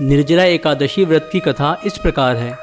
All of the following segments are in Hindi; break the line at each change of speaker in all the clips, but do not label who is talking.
निर्जला एकादशी व्रत की कथा इस प्रकार है।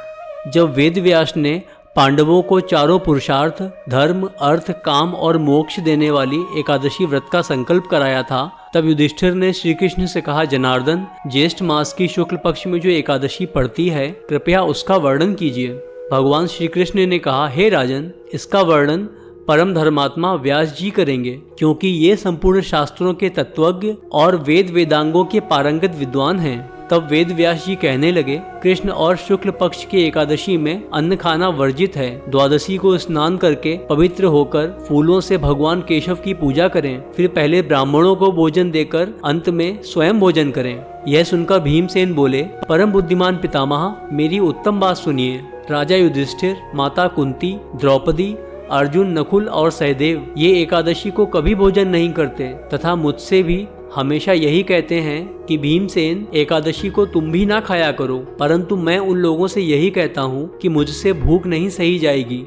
जब वेद व्यास ने पांडवों को चारों पुरुषार्थ धर्म, अर्थ, काम और मोक्ष देने वाली एकादशी व्रत का संकल्प कराया था, तब युधिष्ठिर ने श्री कृष्ण से कहा, जनार्दन, ज्येष्ठ मास की शुक्ल पक्ष में जो एकादशी पड़ती है, कृपया उसका वर्णन कीजिए। भगवान श्री कृष्ण ने कहा, हे राजन, इसका वर्णन परम धर्मात्मा व्यास जी करेंगे, क्योंकि ये संपूर्ण शास्त्रों के तत्वज्ञ और वेद वेदांगों के पारंगत विद्वान हैं। तब वेद व्यास जी कहने लगे, कृष्ण और शुक्ल पक्ष की एकादशी में अन्न खाना वर्जित है। द्वादशी को स्नान करके पवित्र होकर फूलों से भगवान केशव की पूजा करें, फिर पहले ब्राह्मणों को भोजन देकर अंत में स्वयं भोजन करें। यह सुनकर भीमसेन बोले, परम बुद्धिमान पितामह, मेरी उत्तम बात सुनिए। राजा युधिष्ठिर, माता कुंती, द्रौपदी, अर्जुन, नकुल और सहदेव ये एकादशी को कभी भोजन नहीं करते तथा मुझसे भी हमेशा यही कहते हैं कि भीमसेन, एकादशी को तुम भी ना खाया करो, परंतु मैं उन लोगों से यही कहता हूँ कि मुझसे भूख नहीं सही जाएगी।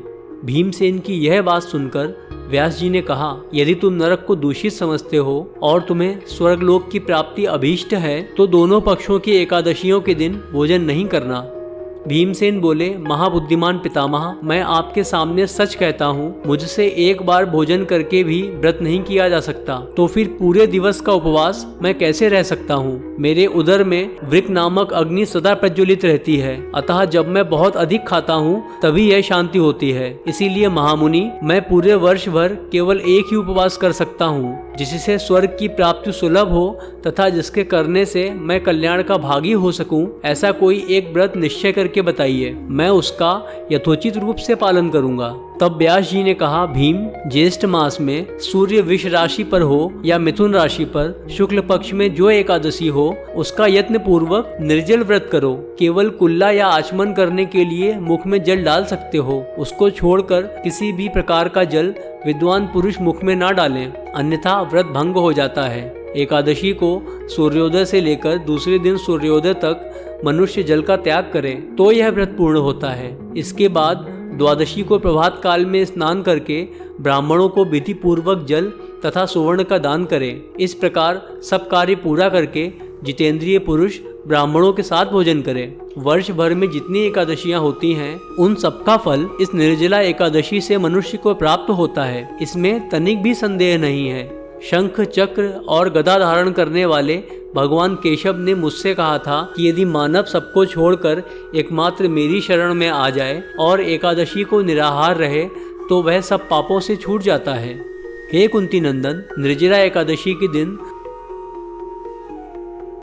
भीमसेन की यह बात सुनकर व्यास जी ने कहा, यदि तुम नरक को दूषित समझते हो और तुम्हें स्वर्गलोक की प्राप्ति अभीष्ट है, तो दोनों पक्षों की एकादशियों के दिन भोजन नहीं करना। भीमसेन बोले, महाबुद्धिमान पितामह, मैं आपके सामने सच कहता हूँ, मुझसे एक बार भोजन करके भी व्रत नहीं किया जा सकता, तो फिर पूरे दिवस का उपवास मैं कैसे रह सकता हूँ। मेरे उदर में वृक नामक अग्नि सदा प्रज्वलित रहती है, अतः जब मैं बहुत अधिक खाता हूँ तभी यह शांति होती है। इसीलिए महामुनि, मैं पूरे वर्ष भर केवल एक ही उपवास कर सकता हूँ, जिससे स्वर्ग की प्राप्ति सुलभ हो तथा जिसके करने से मैं कल्याण का भागी हो सकूं, ऐसा कोई एक व्रत निश्चय करके बताइए, मैं उसका यथोचित रूप से पालन करूंगा। तब व्यास जी ने कहा, भीम, ज्येष्ठ मास में सूर्य विष राशि पर हो या मिथुन राशि पर शुक्ल पक्ष में जो एकादशी हो, उसका यत्न पूर्वक निर्जल व्रत करो। केवल कुल्ला या आचमन करने के लिए मुख में जल डाल सकते हो, उसको छोड़कर किसी भी प्रकार का जल विद्वान पुरुष मुख में ना डालें, अन्यथा व्रत भंग हो जाता है। एकादशी को सूर्योदय से लेकर दूसरे दिन सूर्योदय तक मनुष्य जल का त्याग करे तो यह व्रत पूर्ण होता है। इसके बाद द्वादशी को प्रभात काल में स्नान करके ब्राह्मणों को विधि पूर्वक जल तथा सुवर्ण का दान करें। इस प्रकार सब कार्य पूरा करके जितेंद्रिय पुरुष ब्राह्मणों के साथ भोजन करें। वर्ष भर में जितनी एकादशियां होती हैं, उन सबका फल इस निर्जला एकादशी से मनुष्य को प्राप्त होता है, इसमें तनिक भी संदेह नहीं है। शंख, चक्र और गदा धारण करने वाले भगवान केशव ने मुझसे कहा था कि यदि मानव सबको छोड़कर एकमात्र मेरी शरण में आ जाए और एकादशी को निराहार रहे, तो वह सब पापों से छूट जाता है। हे कुंती नंदन, निर्जला एकादशी के दिन